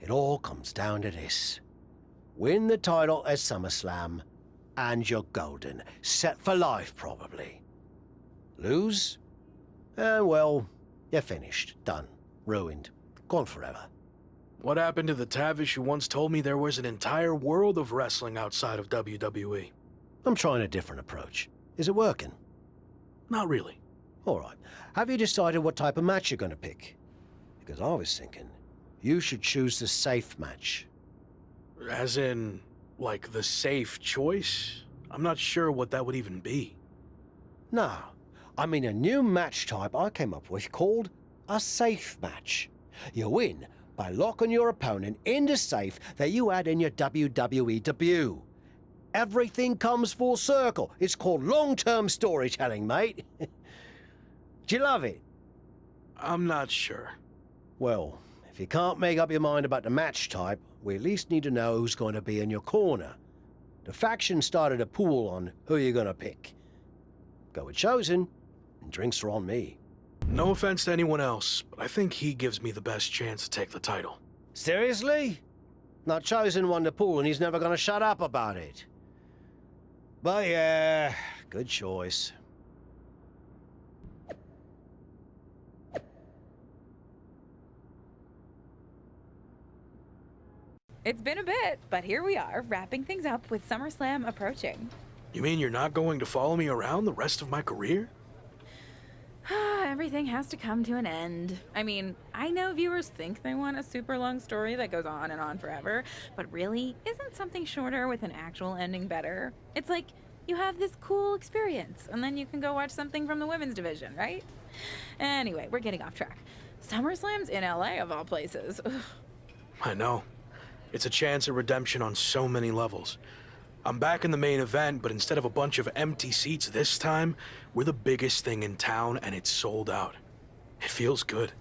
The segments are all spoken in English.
It all comes down to this. Win the title at SummerSlam, and you're golden. Set for life, probably. Lose? Well, you're finished. Done. Ruined. Gone forever. What happened to the Tavish who once told me there was an entire world of wrestling outside of WWE? I'm trying a different approach. Is it working? Not really. All right. Have you decided what type of match you're going to pick? Because I was thinking, you should choose the safe match. As in, like, the safe choice? I'm not sure what that would even be. No. I mean a new match type I came up with called a safe match. You win by locking your opponent in the safe that you had in your WWE debut. Everything comes full circle. It's called long-term storytelling, mate. Do you love it? I'm not sure. Well, if you can't make up your mind about the match type, we at least need to know who's going to be in your corner. The faction started a pool on who you're going to pick. Go with Chosen, and drinks are on me. No offense to anyone else, but I think he gives me the best chance to take the title. Seriously? Not Chosen won the pool and he's never going to shut up about it. But yeah, good choice. It's been a bit, but here we are, wrapping things up with SummerSlam approaching. You mean you're not going to follow me around the rest of my career? Everything has to come to an end. I mean, I know viewers think they want a super long story that goes on and on forever, but really, isn't something shorter with an actual ending better? It's like, you have this cool experience, and then you can go watch something from the women's division, right? Anyway, we're getting off track. SummerSlam's in LA, of all places. Ugh. I know. It's a chance at redemption on so many levels. I'm back in the main event, but instead of a bunch of empty seats this time, we're the biggest thing in town and it's sold out. It feels good.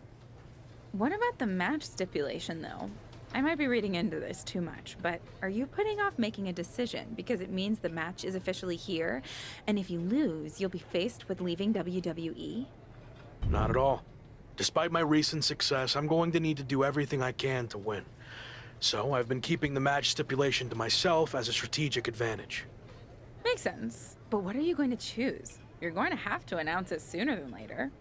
What about the match stipulation, though? I might be reading into this too much, but are you putting off making a decision because it means the match is officially here, and if you lose, you'll be faced with leaving WWE? Not at all. Despite my recent success, I'm going to need to do everything I can to win. So I've been keeping the match stipulation to myself as a strategic advantage. Makes sense. But what are you going to choose? You're going to have to announce it sooner than later.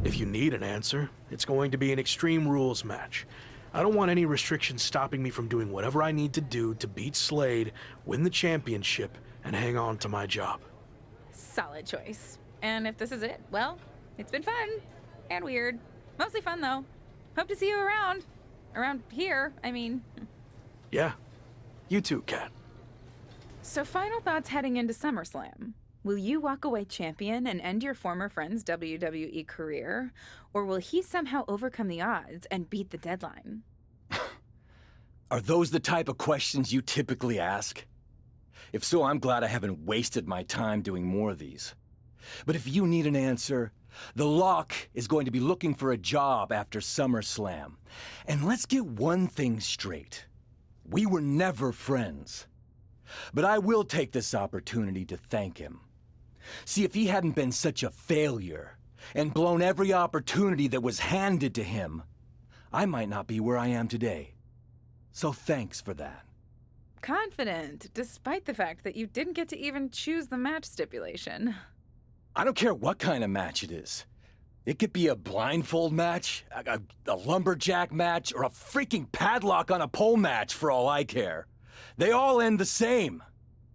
If you need an answer, it's going to be an Extreme Rules match. I don't want any restrictions stopping me from doing whatever I need to do to beat Slade, win the championship, and hang on to my job. Solid choice. And if this is it, well, it's been fun. And weird. Mostly fun, though. Hope to see you around. Around here, I mean. Yeah. You too, Kat. So final thoughts heading into SummerSlam. Will you walk away champion and end your former friend's WWE career? Or will he somehow overcome the odds and beat the deadline? Are those the type of questions you typically ask? If so, I'm glad I haven't wasted my time doing more of these. But if you need an answer, the Lock is going to be looking for a job after SummerSlam. And let's get one thing straight. We were never friends. But I will take this opportunity to thank him. See, if he hadn't been such a failure and blown every opportunity that was handed to him, I might not be where I am today. So thanks for that. Confident, despite the fact that you didn't get to even choose the match stipulation. I don't care what kind of match it is. It could be a blindfold match, a lumberjack match, or a freaking padlock on a pole match for all I care. They all end the same.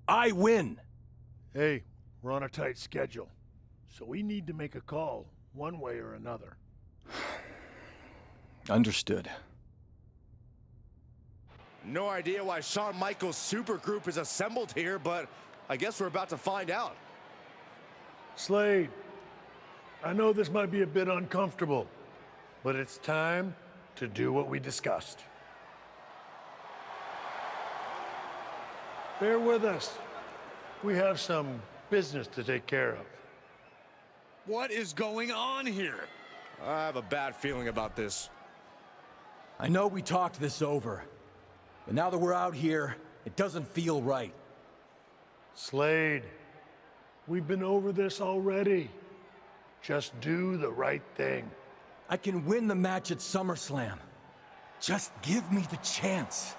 I win. Hey, we're on a tight schedule, so we need to make a call, one way or another. Understood. No idea why Shawn Michaels' supergroup is assembled here, but I guess we're about to find out. Slade, I know this might be a bit uncomfortable, but it's time to do what we discussed. Bear with us. We have some business to take care of. What is going on here? I have a bad feeling about this. I know we talked this over, but now that we're out here, it doesn't feel right. Slade, we've been over this already. Just do the right thing. I can win the match at SummerSlam. Just give me the chance.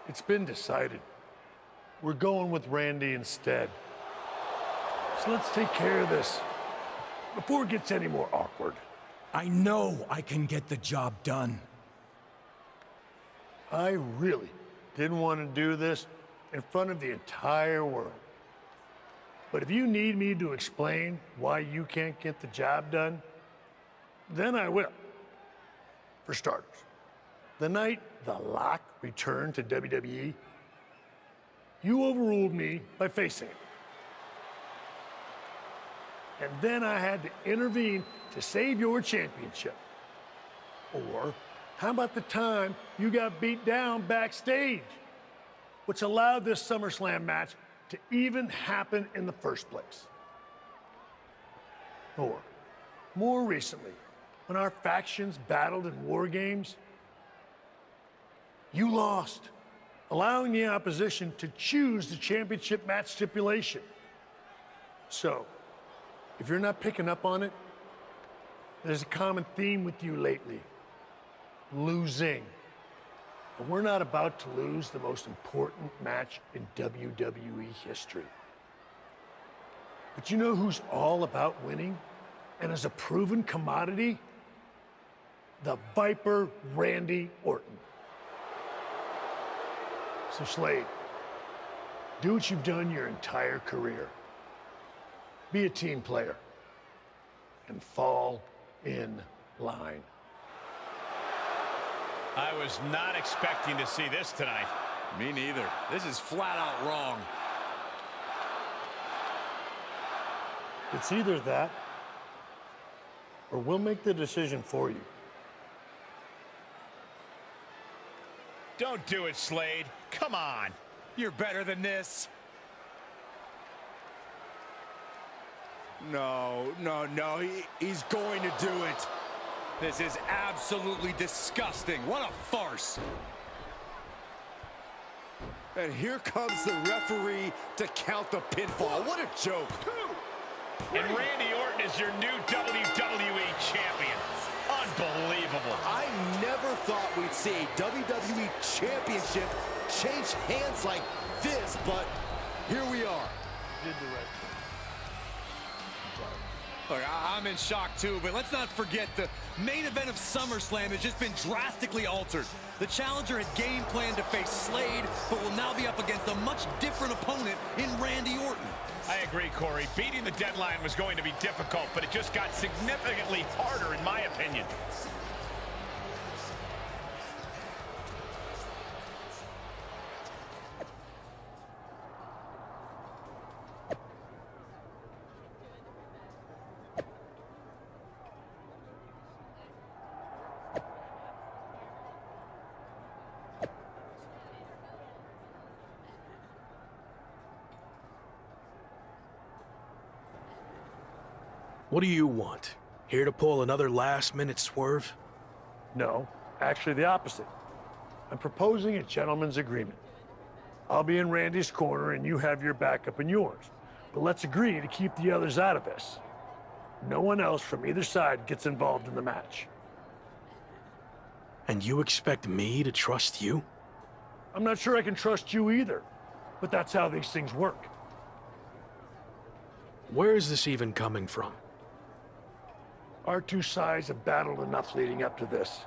It's been decided. We're going with Randy instead. So let's take care of this before it gets any more awkward. I know I can get the job done. I really didn't want to do this in front of the entire world. But if you need me to explain why you can't get the job done, then I will. For starters, the night The Lock returned to WWE, you overruled me by facing it. And then I had to intervene to save your championship. Or how about the time you got beat down backstage, which allowed this SummerSlam match to even happen in the first place? Or, more recently, when our factions battled in war games, you lost, allowing the opposition to choose the championship match stipulation. So, if you're not picking up on it, there's a common theme with you lately: losing. But we're not about to lose the most important match in WWE history. But you know who's all about winning and is a proven commodity? The Viper Randy Orton. So Slade, do what you've done your entire career. Be a team player and fall in line. I was not expecting to see this tonight. Me neither. This is flat out wrong. It's either that, or we'll make the decision for you. Don't do it, Slade. Come on. You're better than this. No. He's going to do it. This is absolutely disgusting. What a farce. And here comes the referee to count the pinfall. What a joke. And Randy Orton is your new WWE champion. Unbelievable. I never thought we'd see a WWE championship change hands like this, but here we are. Did the rest. Look, I'm in shock too, but let's not forget the main event of SummerSlam has just been drastically altered. The challenger had game planned to face Slade, but will now be up against a much different opponent in Randy Orton. I agree, Corey. Beating the deadline was going to be difficult, but it just got significantly harder, in my opinion. What do you want? Here to pull another last-minute swerve? No, actually the opposite. I'm proposing a gentleman's agreement. I'll be in Randy's corner and you have your backup in yours. But let's agree to keep the others out of this. No one else from either side gets involved in the match. And you expect me to trust you? I'm not sure I can trust you either, but that's how these things work. Where is this even coming from? Our two sides have battled enough leading up to this.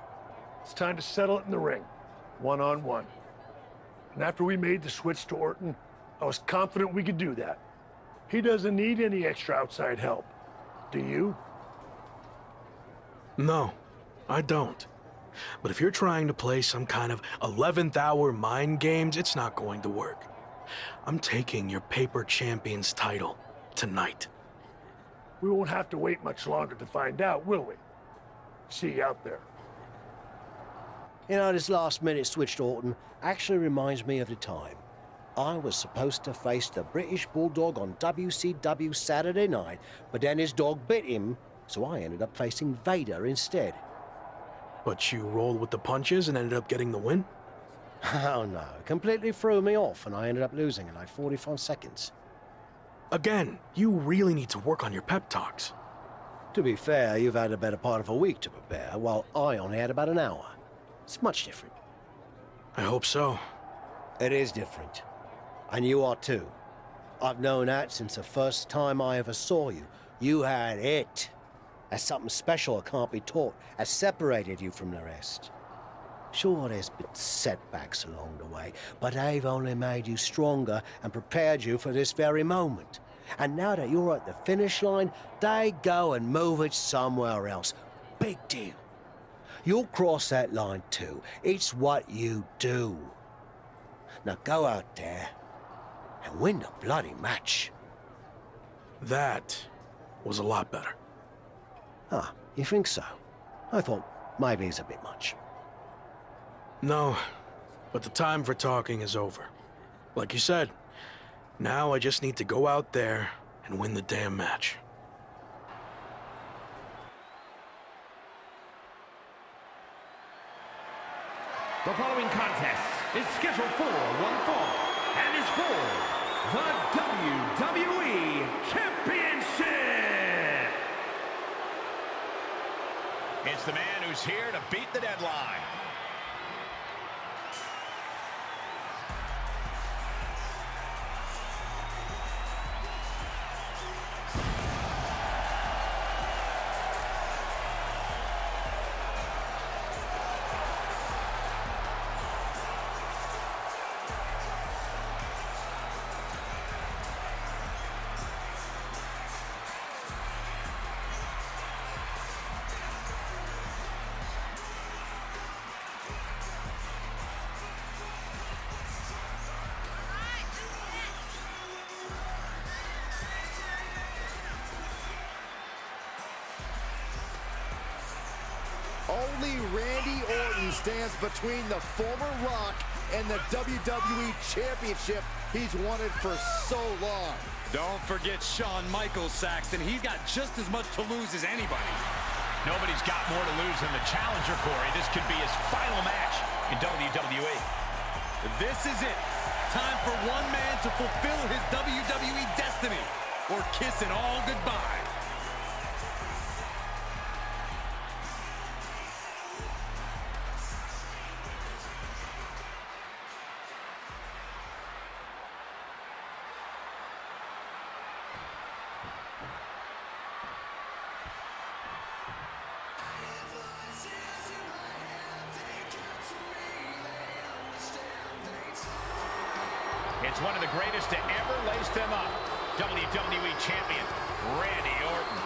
It's time to settle it in the ring, one-on-one. And after we made the switch to Orton, I was confident we could do that. He doesn't need any extra outside help. Do you? No, I don't. But if you're trying to play some kind of 11th hour mind games, it's not going to work. I'm taking your paper champion's title tonight. We won't have to wait much longer to find out, will we? See you out there. You know, this last-minute switch to Orton actually reminds me of the time I was supposed to face the British Bulldog on WCW Saturday night, but then his dog bit him, so I ended up facing Vader instead. But you rolled with the punches and ended up getting the win? Oh no, completely threw me off and I ended up losing in like 45 seconds. Again, you really need to work on your pep talks. To be fair, you've had a better part of a week to prepare, while I only had about an hour. It's much different. I hope so. It is different. And you are too. I've known that since the first time I ever saw you. You had it. That's something special that can't be taught, has separated you from the rest. Sure, there's been setbacks along the way, but they've only made you stronger and prepared you for this very moment. And now that you're at the finish line, they go and move it somewhere else. Big deal. You'll cross that line too. It's what you do. Now go out there and win the bloody match. That was a lot better. Ah, you think so? I thought maybe it's a bit much. No, but the time for talking is over. Like you said, now I just need to go out there and win the damn match. The following contest is scheduled for one fall and is for the WWE Championship! It's the man who's here to beat the deadline. Only Randy Orton stands between the former Rock and the WWE Championship he's wanted for so long. Don't forget Shawn Michaels, Saxton. He's got just as much to lose as anybody. Nobody's got more to lose than the challenger, Corey. This could be his final match in WWE. This is it. Time for one man to fulfill his WWE destiny or kiss it all goodbye. It's one of the greatest to ever lace them up. WWE Champion, Randy Orton.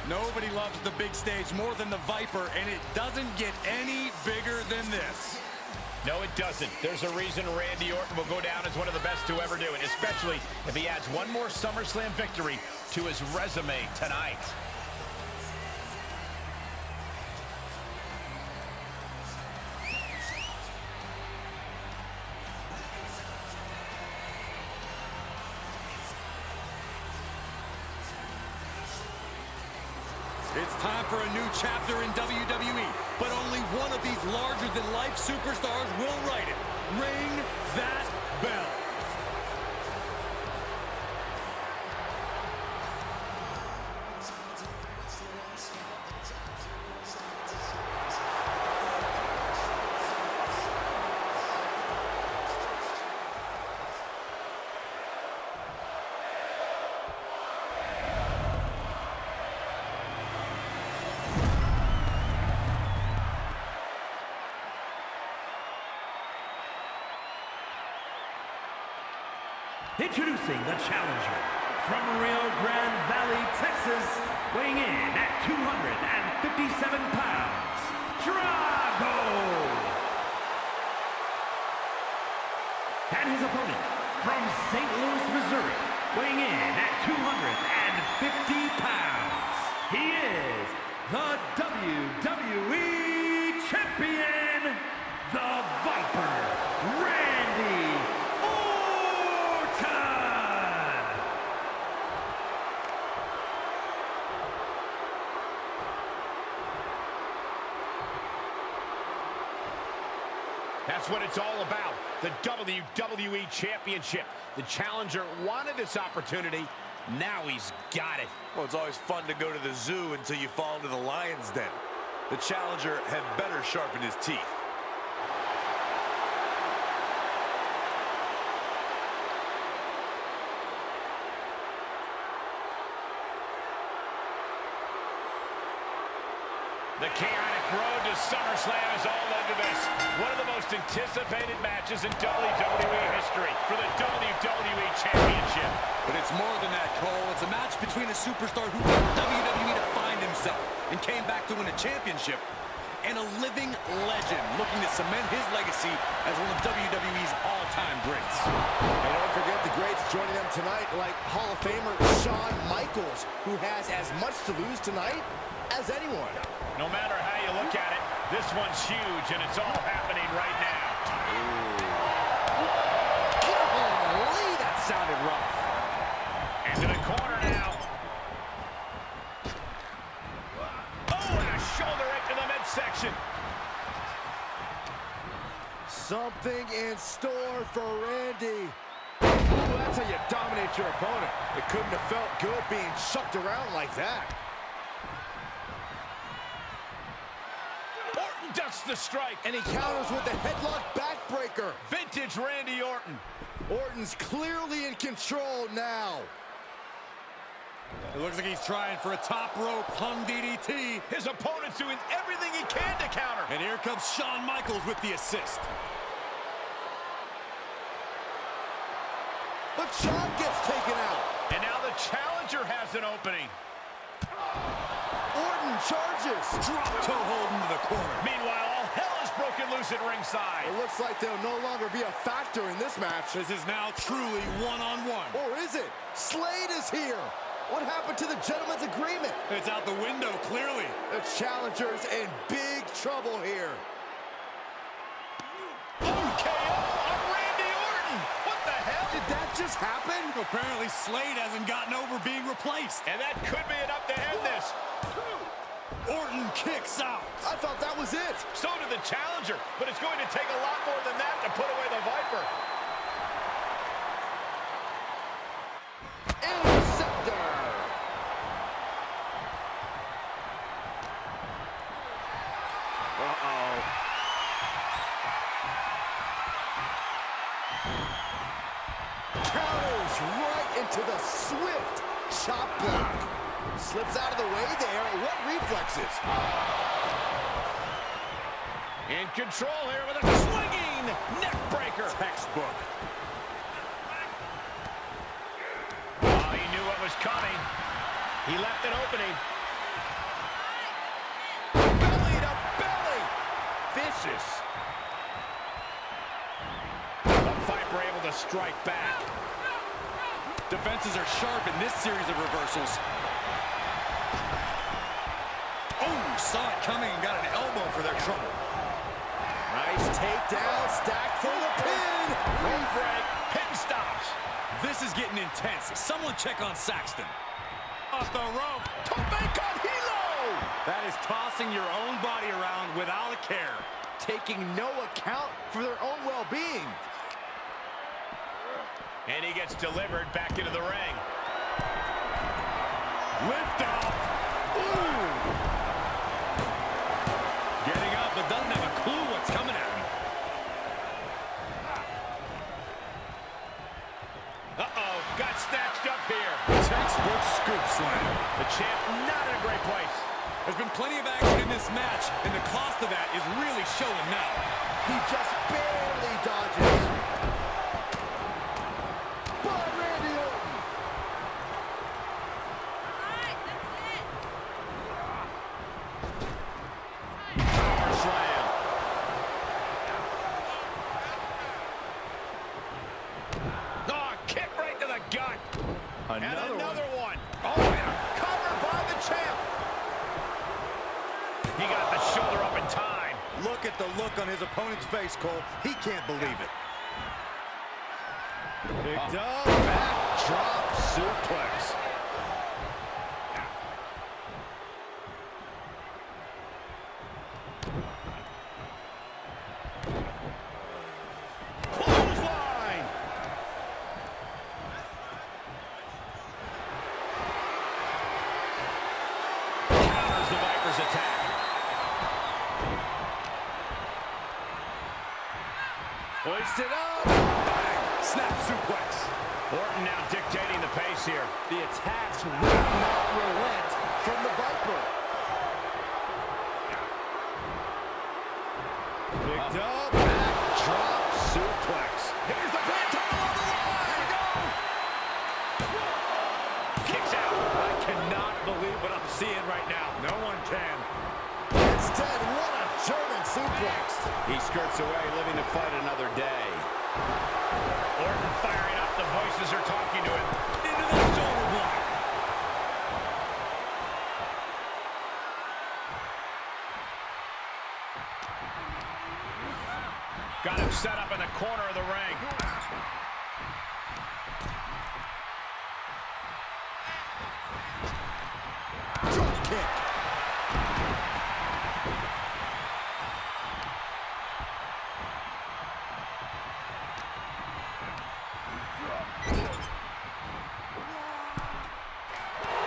Nobody loves the big stage more than the Viper, and it doesn't get any bigger than this. No, it doesn't. There's a reason Randy Orton will go down as one of the best to ever do it, especially if he adds one more SummerSlam victory to his resume tonight. It's time for a new chapter in WWE, but only one of these larger-than-life superstars will write it. Ring that bell. Introducing the challenger from Rio Grande Valley, Texas, weighing in at 257 pounds, Drago! And his opponent from St. Louis, Missouri, weighing in at 250 pounds, he is the WWE Champion, the Viper, Randy Orton! That's what it's all about, the WWE Championship. The challenger wanted this opportunity. Now he's got it. Well, it's always fun to go to the zoo until you fall into the lion's den. The challenger had better sharpen his teeth. The chaotic road to SummerSlam is all led to this. One of the most anticipated matches in WWE history for the WWE Championship. But it's more than that, Cole. It's a match between a superstar who left WWE to find himself and came back to win a championship, and a living legend looking to cement his legacy as one of WWE's all-time greats. And don't forget the greats joining them tonight, like Hall of Famer Shawn Michaels, who has as much to lose tonight as anyone. No matter how you look at it, this one's huge, and it's all happening right now. Golly, that sounded rough. Into the corner now. Oh, and a shoulder right to the midsection. Something in store for Randy. Ooh, that's how you dominate your opponent. It couldn't have felt good being chucked around like that. Ducks the strike. And he counters with the headlock backbreaker. Vintage Randy Orton. Orton's clearly in control now. It looks like he's trying for a top rope hung DDT. His opponent's doing everything he can to counter. And here comes Shawn Michaels with the assist. But Shawn gets taken out. And now the challenger has an opening. Orton charges. Drop toe hold into the corner. Meanwhile, all hell is broken loose at ringside. It looks like they'll no longer be a factor in this match. This is now truly one-on-one. Or is it? Slade is here. What happened to the gentleman's agreement? It's out the window, clearly. The challenger's in big trouble here. KO on Randy Orton. What the hell? Did that just happen? Apparently Slade hasn't gotten over being replaced. And that could be enough to end this. Orton kicks out. I thought that was it. So did the challenger, but it's going to take a lot more than that to put away the Viper. Interceptor. Uh-oh. Counters right into the swift chop block. Slips out of the way there. What reflexes? In control here with a swinging neck breaker. Textbook. Oh, he knew what was coming. He left an opening. Belly to belly. Vicious. The Viper able to strike back. Defenses are sharp in this series of reversals. Oh, saw it coming and got an elbow for their trouble. Nice takedown, stacked for the pin. Rope break, pin stops. This is getting intense. Someone check on Saxton. Off the rope. Tope con hilo. That is tossing your own body around without a care. Taking no account for their own well-being. And he gets delivered back into the ring. Lift off. Ooh. Getting up, but doesn't have a clue what's coming at him. Uh-oh, got snatched up here. Textbook scoop slam. The champ not in a great place. There's been plenty of action in this match, and the cost of that is really showing now. He just barely dodges. But Randy Orton. Power slam. Oh, kick right to the gut. And another one. Oh, and a cover by the champ. He got the shoulder up in time. Look at the look on his opponent's face, Cole. He can't believe it. Picked up, backdrop suplex. Piper's attack. Hoisted up. Bang. Snap suplex. Orton now dictating the pace here. The attacks will not relent from the Viper. Picked up. Backdrop suplex. Here's the pin. Title on the line. Here we go. Kicks out. I cannot believe what I'm seeing right now. No one can. Instead, what a German suplex. He skirts away, living to fight another day. Orton firing up. The voices are talking to him. Into the shoulder block. Got him set up in the corner of the ring. Drop kick.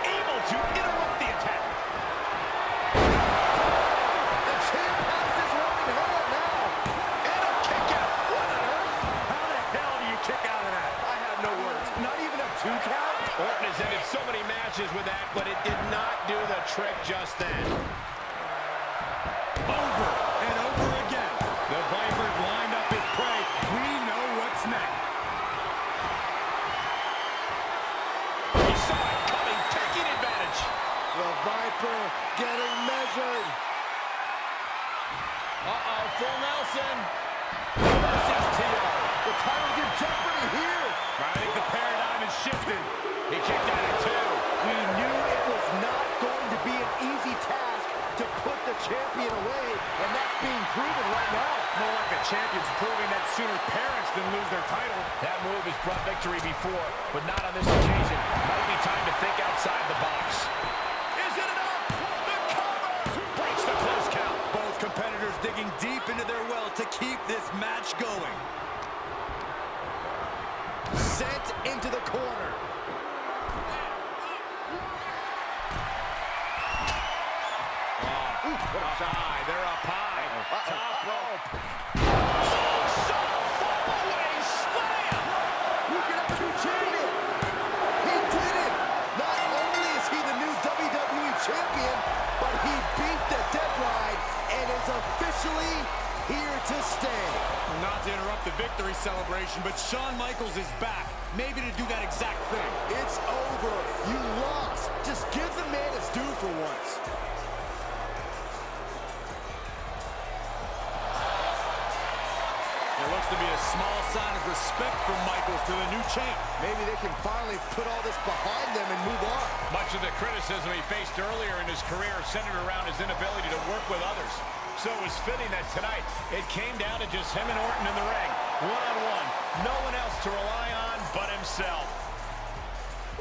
Able to interrupt the attack. The champ has this one in hand now. And a kick out. What on earth? How the hell do you kick out of that? I have no words. Not even a 2 count. Orton has ended so many matches with that, but it did not do the trick just then. Over and over again. The Vipers lined up his prey. We know what's next. He saw it coming, taking advantage. The Viper getting measured. Uh-oh, full Nelson. The title's in jeopardy here. I think the paradigm is shifting. He kicked out at 2. We knew it was not going to be an easy task to put the champion away, and that's being proven right now. More like the champions proving that sooner perish than lose their title. That move has brought victory before, but not on this occasion. Might be time to think outside the box. Is it enough? The cover. Breaks the close count. Both competitors digging deep into their wells to keep this match going. Sent into the corner. What a high. They're up high. Top rope. Fall-away slam. We can have a new champion. He did it. Not only is he the new WWE champion, but he beat the deadline and is officially here to stay. Not to interrupt the victory celebration, but Shawn Michaels is back. Maybe to do that exact thing. It's over. You lost. Just give the man his due for once. There looks to be a small sign of respect from Michaels to the new champ. Maybe they can finally put all this behind them and move on. Much of the criticism he faced earlier in his career centered around his inability to work with others. So it was fitting that tonight it came down to just him and Orton in the ring. One-on-one. No one else to rely on but himself.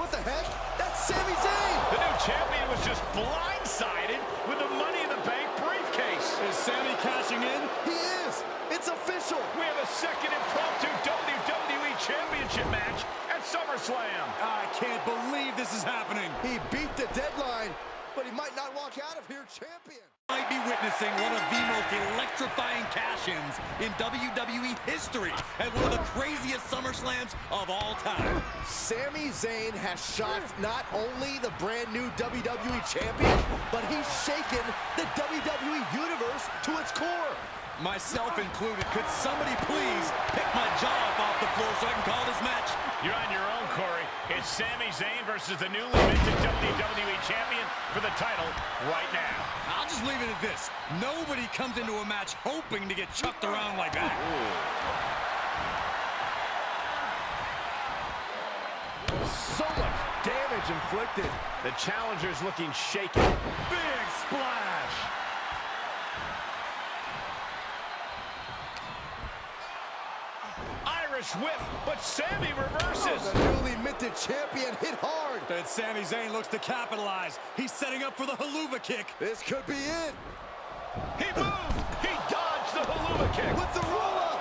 What the heck? That's Sami Zayn! The new champion was just blindsided with the Money in the Bank briefcase. Is Sami cashing in? He is! It's official! We have a second impromptu WWE Championship match at SummerSlam. I can't believe this is happening. He beat the deadline, but he might not walk out of here champion. Might be witnessing one of the most electrifying cash-ins in WWE history at one of the craziest SummerSlams of all time. Sami Zayn has shocked not only the brand new WWE champion, but he's shaken the WWE universe to its core. Myself included. Could somebody please pick my jaw up off the floor so I can call this match? You're on your own, Corey. It's Sami Zayn versus the newly minted WWE Champion for the title right now. I'll just leave it at this. Nobody comes into a match hoping to get chucked around like that. So much damage inflicted. The challenger's looking shaky. Big splash. Irish whip, but Sami reverses. The newly minted champion hit hard. And Sami Zayn looks to capitalize. He's setting up for the haluva kick. This could be it. He moved. He dodged the haluva kick. With the roll-up.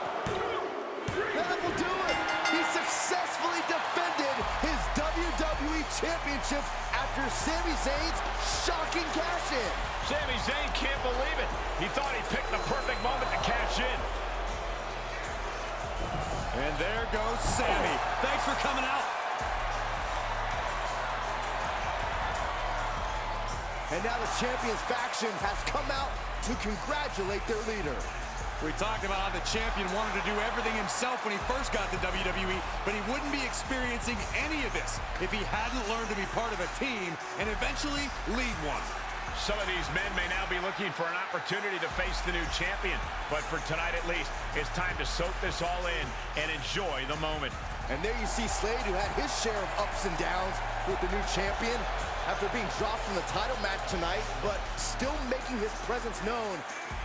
That will do it. He successfully defended his WWE Championship at after Sami Zayn's shocking cash-in. Sami Zayn can't believe it. He thought he picked the perfect moment to cash in. And there goes Sami. Thanks for coming out. And now the Champions faction has come out to congratulate their leader. We talked about how the champion wanted to do everything himself when he first got to WWE, but he wouldn't be experiencing any of this if he hadn't learned to be part of a team and eventually lead one. Some of these men may now be looking for an opportunity to face the new champion, but for tonight at least, it's time to soak this all in and enjoy the moment. And there you see Slade, who had his share of ups and downs with the new champion after being dropped from the title match tonight, but still making his presence known.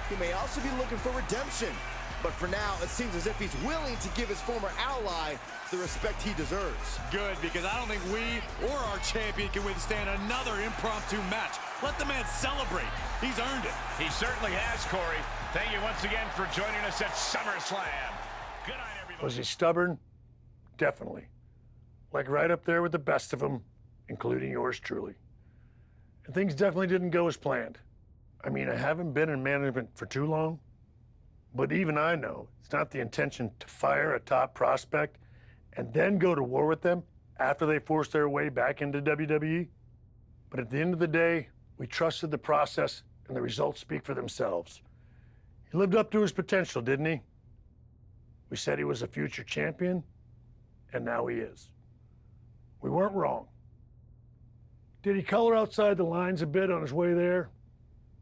He may also be looking for redemption, but for now, it seems as if he's willing to give his former ally the respect he deserves. Good, because I don't think we or our champion can withstand another impromptu match. Let the man celebrate. He's earned it. He certainly has, Corey. Thank you once again for joining us at SummerSlam. Good night, everybody. Was he stubborn? Definitely. Like right up there with the best of them, including yours truly. And things definitely didn't go as planned. I mean, I haven't been in management for too long, but even I know it's not the intention to fire a top prospect and then go to war with them after they force their way back into WWE. But at the end of the day, we trusted the process and the results speak for themselves. He lived up to his potential, didn't he? We said he was a future champion, and now he is. We weren't wrong. Did he color outside the lines a bit on his way there?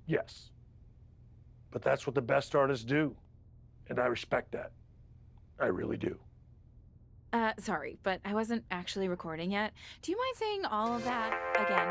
Yes. But that's what the best artists do, and I respect that. I really do. Sorry, but I wasn't actually recording yet. Do you mind saying all of that again?